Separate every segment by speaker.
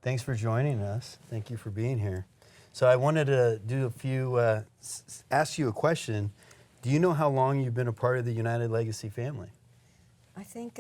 Speaker 1: Thanks for joining us. Thank you for being here. So I wanted to do a few, ask you a question. Do you know how long you've been a part of the United Legacy family?
Speaker 2: I think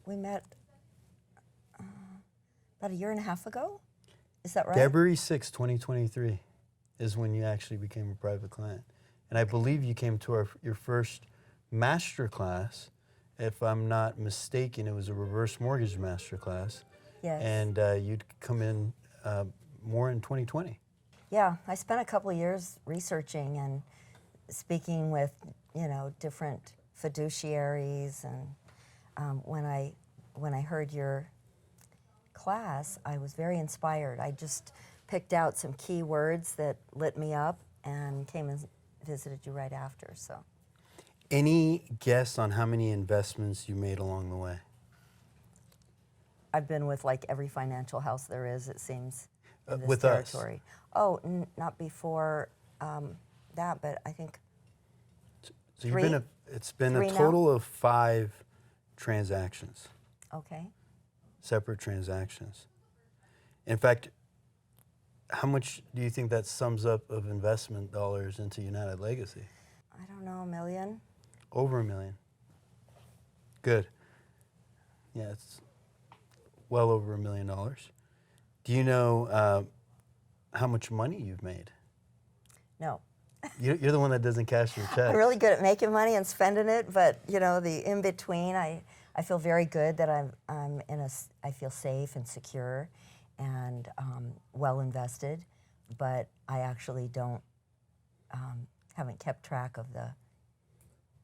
Speaker 2: we met about a year and a half ago. Is that right?
Speaker 1: February 6, 2023 is when you actually became a private client. And I believe you came to your first master class. If I'm not mistaken, it was a reverse mortgage master class.
Speaker 2: Yes.
Speaker 1: And you'd come in more in 2020.
Speaker 2: Yeah, I spent a couple of years researching and speaking with, different fiduciaries. And when I heard your class, I was very inspired. I just picked out some key words that lit me up and came and visited you right after. So,
Speaker 1: any guess on how many investments you made along the way?
Speaker 2: I've been with like every financial house there is, it seems, in this
Speaker 1: with
Speaker 2: territory.
Speaker 1: Us?
Speaker 2: Oh, not before that, but I think
Speaker 1: so
Speaker 2: three.
Speaker 1: It's been
Speaker 2: Three
Speaker 1: a total
Speaker 2: now?
Speaker 1: of 5 transactions.
Speaker 2: Okay.
Speaker 1: Separate transactions. In fact, how much do you think that sums up of investment dollars into United Legacy?
Speaker 2: I don't know, $1 million?
Speaker 1: Over $1 million. Good. Yeah, it's well over $1 million. Do you know how much money you've made?
Speaker 2: No.
Speaker 1: You're the one that doesn't cash your checks.
Speaker 2: I'm really good at making money and spending it, but the in between, I feel very good that I feel safe and secure and well invested, but I actually haven't kept track of the.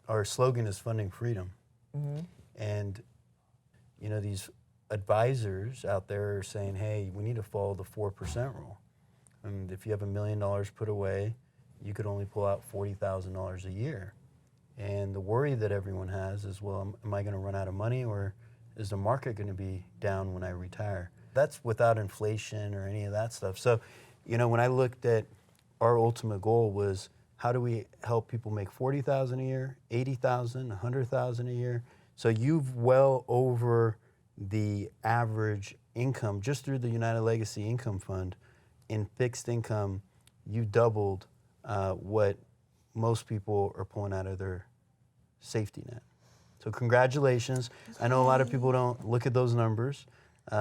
Speaker 1: Our slogan is funding freedom.
Speaker 2: Mm-hmm.
Speaker 1: And these advisors out there are saying, hey, we need to follow the 4% rule. And if you have $1 million put away, you could only pull out $40,000 a year. And the worry that everyone has is, well, am I going to run out of money, or is the market going to be down when I retire? That's without inflation or any of that stuff. So, when I looked at our ultimate goal was, how do we help people make $40,000 a year, $80,000, $100,000 a year? So you've well over the average income just through the United Legacy Income Fund. In fixed income, you doubled what most people are pulling out of their safety net. So congratulations. I know a lot of people don't look at those numbers,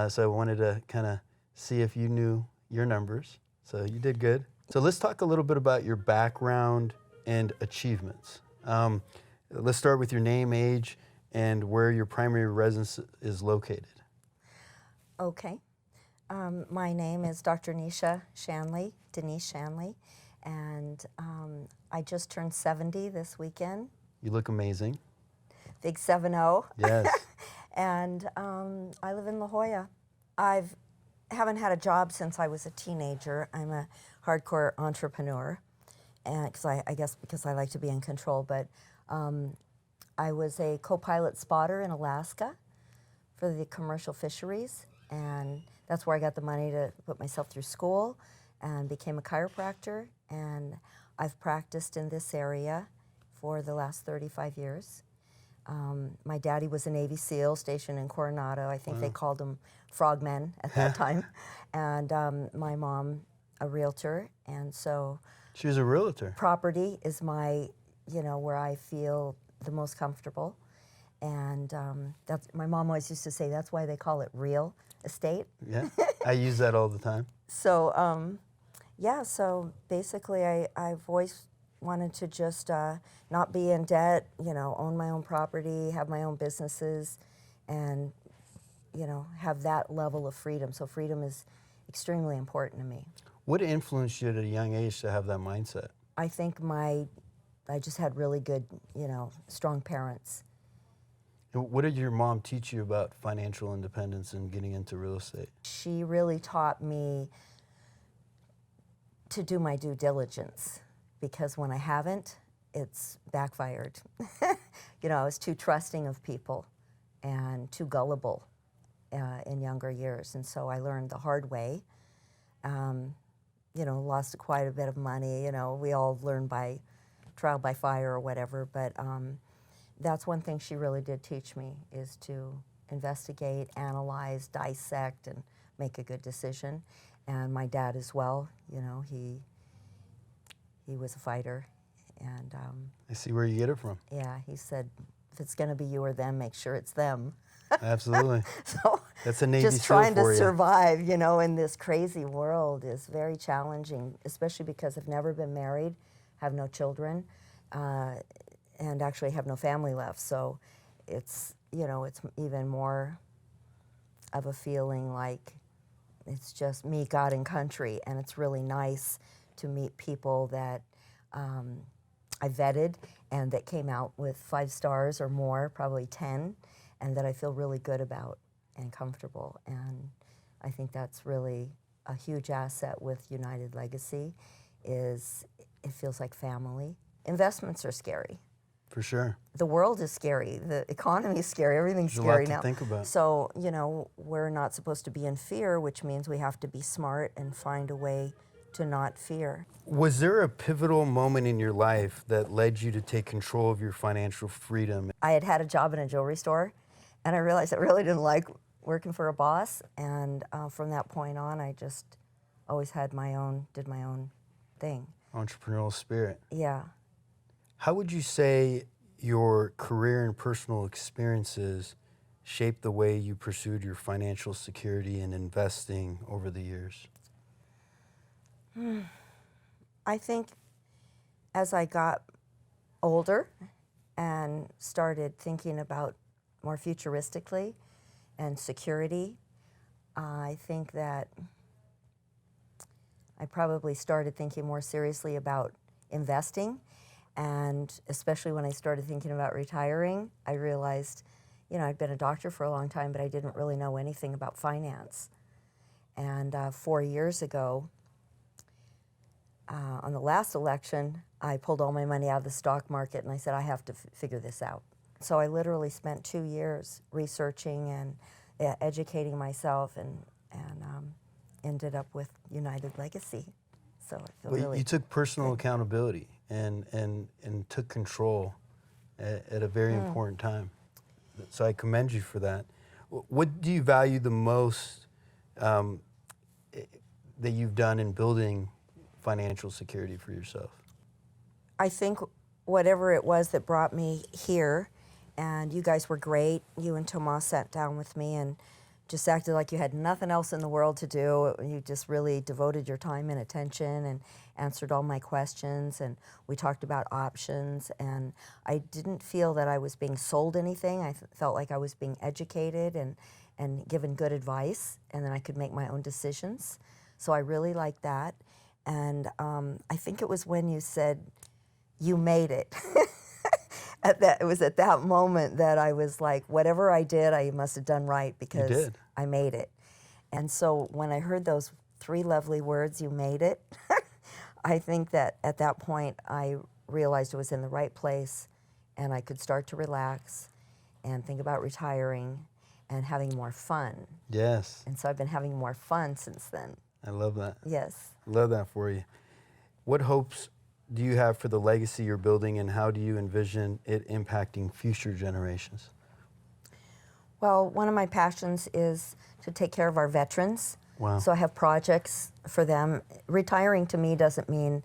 Speaker 1: so I wanted to kind of see if you knew your numbers. So you did good. So let's talk a little bit about your background and achievements. Let's start with your name, age, and where your primary residence is located.
Speaker 2: Okay. My name is Dr. Denise Shanley, and I just turned 70 this weekend.
Speaker 1: You look amazing.
Speaker 2: Big 7-0.
Speaker 1: Yes.
Speaker 2: And I live in La Jolla. I haven't had a job since I was a teenager. I'm a hardcore entrepreneur, and because I like to be in control. But I was a co-pilot spotter in Alaska for the commercial fisheries, and that's where I got the money to put myself through school and became a chiropractor. And I've practiced in this area for the last 35 years. My daddy was a Navy SEAL stationed in Coronado. I think they called them frogmen at that time. And my mom, a realtor. And so
Speaker 1: She was a realtor.
Speaker 2: property is my, where I feel the most comfortable. And that's, my mom always used to say, that's why they call it real estate.
Speaker 1: Yeah, I use that all the time.
Speaker 2: So, so basically I've always wanted to just not be in debt, own my own property, have my own businesses, and, have that level of freedom. So freedom is extremely important to me.
Speaker 1: What influenced you at a young age to have that mindset?
Speaker 2: I think I just had really good, strong parents.
Speaker 1: And what did your mom teach you about financial independence and getting into real estate?
Speaker 2: She really taught me to do my due diligence, because when I haven't, it's backfired. I was too trusting of people and too gullible in younger years. And so I learned the hard way. Lost quite a bit of money. We all learn by trial by fire or whatever. But that's one thing she really did teach me, is to investigate, analyze, dissect, and make a good decision. And my dad as well, you know, he was a fighter. And
Speaker 1: I see where you get it from.
Speaker 2: yeah, he said, if it's going to be you or them, make sure it's them.
Speaker 1: Absolutely.
Speaker 2: So
Speaker 1: That's a Navy
Speaker 2: just
Speaker 1: SEAL
Speaker 2: trying to
Speaker 1: for you.
Speaker 2: survive, you know, in this crazy world is very challenging, especially because I've never been married, have no children, and actually have no family left. So it's, you know, it's even more of a feeling like it's just me, God, and country. And it's really nice to meet people that I vetted and that came out with 5 stars or more, probably 10, and that I feel really good about and comfortable. And I think that's really a huge asset with United Legacy is it feels like family. Investments are scary.
Speaker 1: For sure.
Speaker 2: The world is scary. The economy is scary. Everything's
Speaker 1: There's
Speaker 2: scary
Speaker 1: a lot to
Speaker 2: now.
Speaker 1: think about.
Speaker 2: So, you know, we're not supposed to be in fear, which means we have to be smart and find a way to not fear.
Speaker 1: Was there a pivotal moment in your life that led you to take control of your financial freedom?
Speaker 2: I had had a job in a jewelry store, and I realized I really didn't like working for a boss. And from that point on, I just always had did my own thing.
Speaker 1: Entrepreneurial spirit.
Speaker 2: Yeah.
Speaker 1: How would you say your career and personal experiences shaped the way you pursued your financial security and investing over the years?
Speaker 2: I think as I got older and started thinking about more futuristically and security, I think that I probably started thinking more seriously about investing. And especially when I started thinking about retiring, I realized, you know, I'd been a doctor for a long time, but I didn't really know anything about finance. And 4 years ago, on the last election, I pulled all my money out of the stock market and I said, I have to figure this out. So I literally spent 2 years researching and educating myself and ended up with United Legacy. So I feel
Speaker 1: Well,
Speaker 2: really
Speaker 1: you took personal
Speaker 2: good.
Speaker 1: accountability and took control at a very important time. So I commend you for that. What do you value the most that you've done in building financial security for yourself?
Speaker 2: I think whatever it was that brought me here, and you guys were great. You and Tomas sat down with me and just acted like you had nothing else in the world to do. You just really devoted your time and attention and answered all my questions, and we talked about options, and I didn't feel that I was being sold anything. I felt like I was being educated and given good advice, and then I could make my own decisions. So I really liked that. And I think it was when you said, you made it. It was at that moment that I was like, whatever I did, I must have done right because I made it. And so when I heard those 3 lovely words, you made it, I think that at that point I realized I was in the right place and I could start to relax and think about retiring and having more fun.
Speaker 1: Yes.
Speaker 2: And so I've been having more fun since then.
Speaker 1: I love that.
Speaker 2: Yes.
Speaker 1: Love that for you. What hopes do you have for the legacy you're building, and how do you envision it impacting future generations?
Speaker 2: Well, one of my passions is to take care of our veterans.
Speaker 1: Wow.
Speaker 2: So I have projects for them. Retiring to me doesn't mean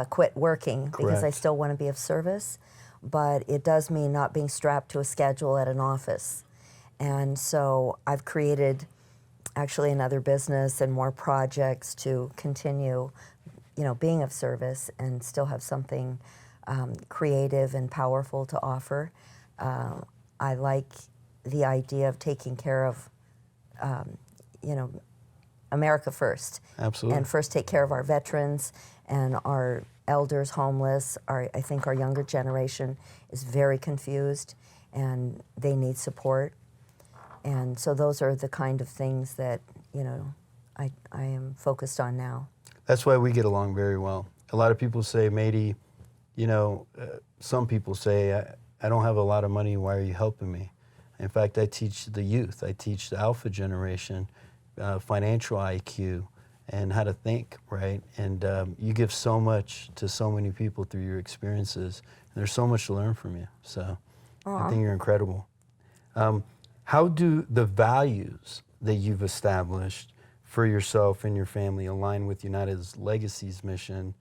Speaker 2: quit working because I
Speaker 1: Correct.
Speaker 2: still want to be of service, but it does mean not being strapped to a schedule at an office. And so I've created actually another business and more projects to continue, you know, being of service and still have something creative and powerful to offer. I like the idea of taking care of, you know, America first.
Speaker 1: Absolutely.
Speaker 2: And first take care of our veterans and our elders, homeless. I think our younger generation is very confused and they need support. And so those are the kind of things that, you know, I am focused on now.
Speaker 1: That's why we get along very well. A lot of people say, Mehdi, you know, some people say, I don't have a lot of money, why are you helping me? In fact, I teach the youth, I teach the alpha generation financial IQ and how to think, right? And you give so much to so many people through your experiences. And there's so much to learn from you. So I think you're incredible. How do the values that you've established for yourself and your family align with United's legacy's mission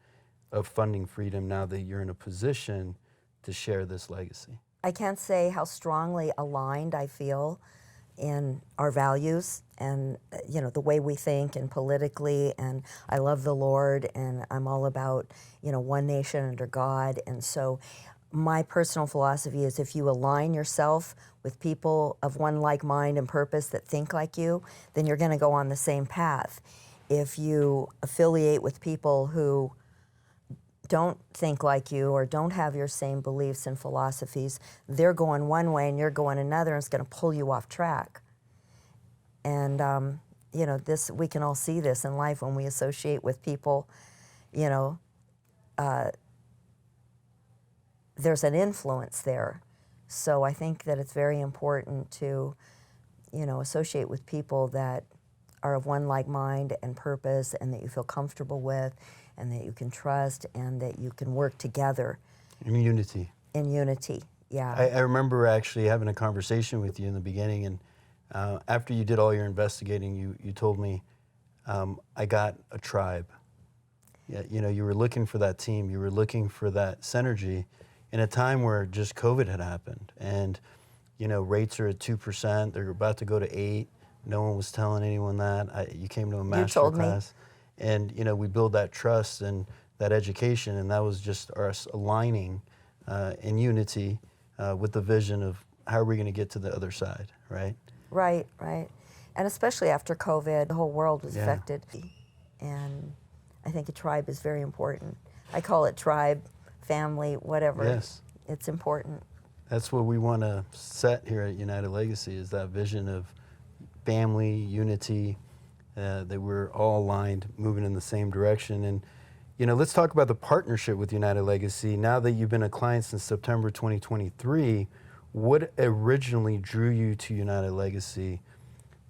Speaker 1: of funding freedom now that you're in a position to share this legacy?
Speaker 2: I can't say how strongly aligned I feel in our values and the way we think and politically, and I love the Lord and I'm all about one nation under God. And so my personal philosophy is if you align yourself with people of one like mind and purpose that think like you, then you're going to go on the same path. If you affiliate with people who don't think like you or don't have your same beliefs and philosophies, they're going one way and you're going another, and it's going to pull you off track. And we can all see this in life when we associate with people. There's an influence there. So I think that it's very important to, associate with people that are of one like mind and purpose, and that you feel comfortable with, and that you can trust, and that you can work together.
Speaker 1: In unity.
Speaker 2: In unity, yeah.
Speaker 1: I remember actually having a conversation with you in the beginning, and after you did all your investigating, you told me, I got a tribe. Yeah, you were looking for that team, you were looking for that synergy in a time where just COVID had happened, and rates are at 2%, they're about to go to 8%. No one was telling anyone that. You came to a master class, and we build that trust and that education, and that was just us aligning in unity with the vision of how are we going to get to the other side, right?
Speaker 2: Right. And especially after COVID, the whole world was affected, and I think a tribe is very important. I call it tribe, family, whatever.
Speaker 1: Yes.
Speaker 2: It's important. That's
Speaker 1: what we want to set here at United Legacy, is that vision of family, unity, that we're all aligned, moving in the same direction. And, let's talk about the partnership with United Legacy. Now that you've been a client since September 2023, what originally drew you to United Legacy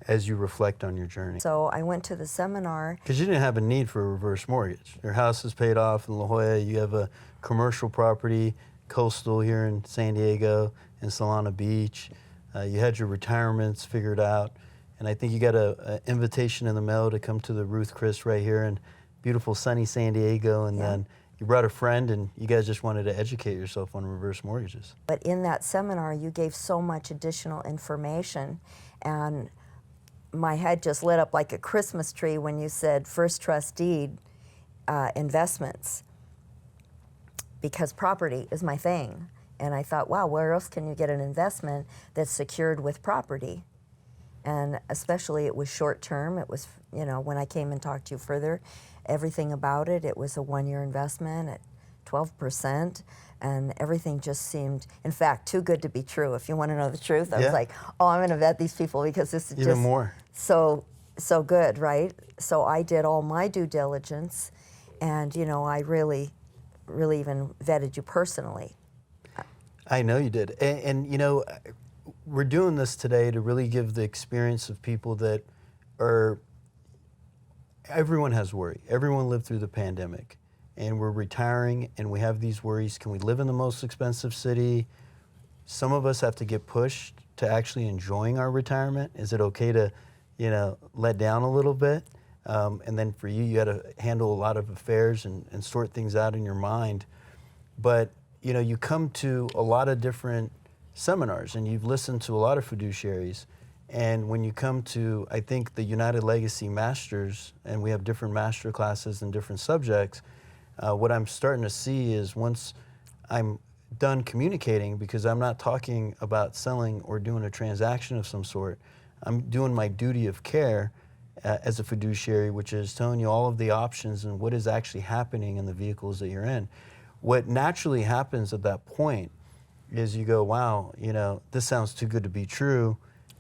Speaker 1: as you reflect on your journey?
Speaker 2: So I went to the seminar.
Speaker 1: Because you didn't have a need for a reverse mortgage. Your house is paid off in La Jolla. You have a commercial property, coastal here in San Diego, in Solana Beach. You had your retirements figured out. And I think you got an invitation in the mail to come to the Ruth Chris right here in beautiful sunny San Diego. And then you brought a friend, and you guys just wanted to educate yourself on reverse mortgages.
Speaker 2: But in that seminar, you gave so much additional information, and my head just lit up like a Christmas tree when you said first trust deed investments, because property is my thing. And I thought, wow, where else can you get an investment that's secured with property? And especially it was short term. It was, when I came and talked to you further, everything about it, it was a 1-year investment at 12%. And everything just seemed, in fact, too good to be true. If you want to know the truth, I was like, oh, I'm going to vet these people because this is
Speaker 1: even
Speaker 2: just
Speaker 1: more
Speaker 2: so good, right? So I did all my due diligence, and I really even vetted you personally.
Speaker 1: I know you did. And we're doing this today to really give the experience of people that everyone has worry. Everyone lived through the pandemic, and we're retiring, and we have these worries. Can we live in the most expensive city? Some of us have to get pushed to actually enjoying our retirement. Is it okay to, let down a little bit? And then for you had to handle a lot of affairs and sort things out in your mind. But, you come to a lot of different seminars, and you've listened to a lot of fiduciaries. And when you come to, I think, the United Legacy Masters, and we have different master classes and different subjects, what I'm starting to see is once I'm done communicating, because I'm not talking about selling or doing a transaction of some sort, I'm doing my duty of care as a fiduciary, which is telling you all of the options and what is actually happening in the vehicles that you're in. What naturally happens at that point is you go, wow, this sounds too good to be true.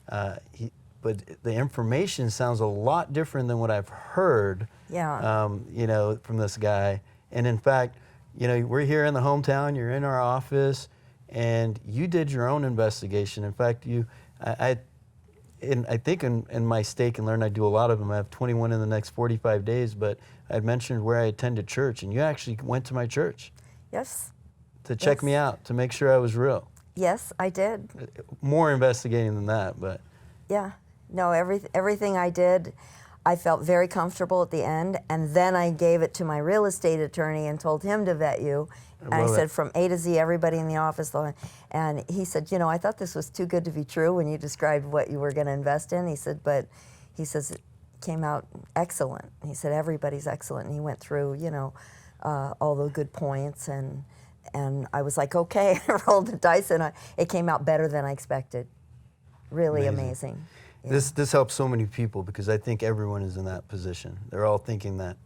Speaker 1: But the information sounds a lot different than what I've heard, from this guy. And in fact, we're here in the hometown, you're in our office, and you did your own investigation. In fact, I think in my Stake and Learn, I do a lot of them. I have 21 in the next 45 days, but I mentioned where I attended church, and you actually went to my church.
Speaker 2: Yes.
Speaker 1: To check me out, to make sure I was real.
Speaker 2: Yes, I did.
Speaker 1: More investigating than that, but.
Speaker 2: Yeah. No, everything I did, I felt very comfortable at the end, and then I gave it to my real estate attorney and told him to vet you. And I said, from A to Z, everybody in the office. And he said, you know, I thought this was too good to be true when you described what you were going to invest in. He said, but he says it came out excellent. He said, everybody's excellent. And he went through, you know, all the good points. And I was like, okay, I rolled the dice, and it came out better than I expected. Really amazing. Yeah.
Speaker 1: This helps so many people, because I think everyone is in that position. They're all thinking that.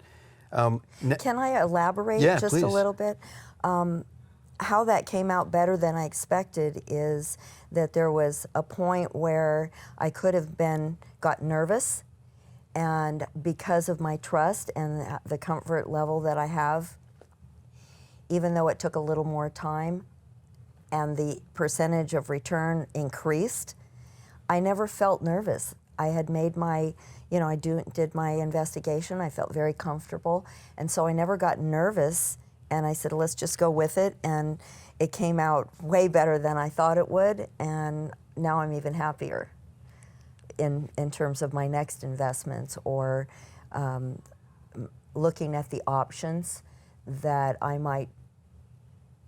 Speaker 2: Can I elaborate just
Speaker 1: please.
Speaker 2: a little bit? How that came out better than I expected is that there was a point where I could have got nervous, and because of my trust and the comfort level that I have, even though it took a little more time and the percentage of return increased, I never felt nervous. I had made my, you know, did my investigation. I felt very comfortable, and so I never got nervous. And I said, let's just go with it. And it came out way better than I thought it would. And now I'm even happier in terms of my next investments, or looking at the options that I might,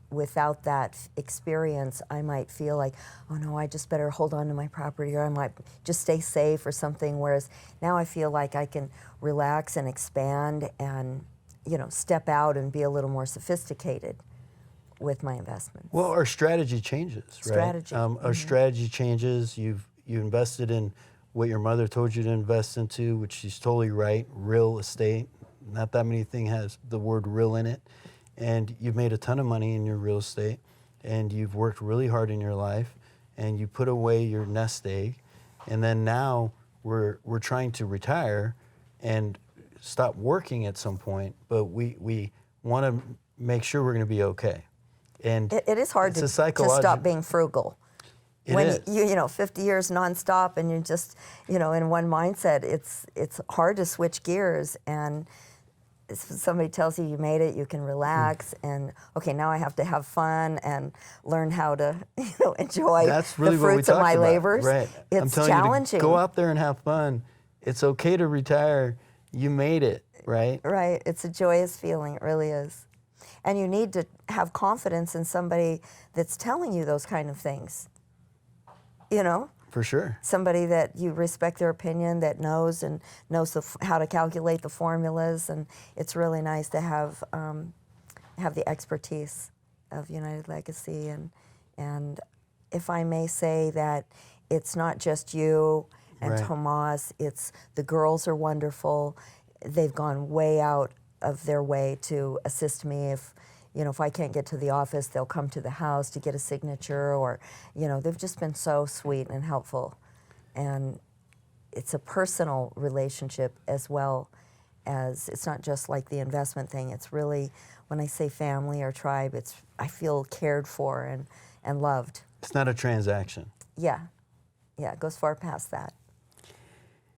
Speaker 2: without that experience, I might feel like, oh no, I just better hold on to my property, or I might just stay safe or something. Whereas now I feel like I can relax and expand and, you know, step out and be a little more sophisticated with my investments.
Speaker 1: Well, our strategy changes, right?
Speaker 2: Strategy.
Speaker 1: Our strategy changes. You invested in what your mother told you to invest into, which she's totally right, real estate. Not that many things has the word real in it. And you've made a ton of money in your real estate, and you've worked really hard in your life, and you put away your nest egg, and then now we're trying to retire and stop working at some point, but we want to make sure we're going to be okay. And
Speaker 2: it is hard to stop being frugal. When you know 50 years nonstop and you're just, you know, in one mindset, it's hard to switch gears. And if somebody tells you you made it, you can relax and, okay, now I have to have fun and learn how to, you know, enjoy
Speaker 1: That's really
Speaker 2: the fruits of my labors.
Speaker 1: Right.
Speaker 2: It's
Speaker 1: I'm telling
Speaker 2: challenging.
Speaker 1: You to go out there and have fun. It's okay to retire. You made it, right?
Speaker 2: Right. It's a joyous feeling. It really is. And you need to have confidence in somebody that's telling you those kind of things. You know?
Speaker 1: For sure.
Speaker 2: Somebody that you respect their opinion, that knows how to calculate the formulas, and it's really nice to have the expertise of United Legacy. And if I may say that it's not just you and
Speaker 1: Right.
Speaker 2: Tomas, it's the girls are wonderful. They've gone way out of their way to assist me. If I can't get to the office, they'll come to the house to get a signature, or, you know, they've just been so sweet and helpful. And it's a personal relationship as well as, it's not just like the investment thing. It's really, when I say family or tribe, I feel cared for and loved.
Speaker 1: It's not a transaction.
Speaker 2: Yeah, it goes far past that.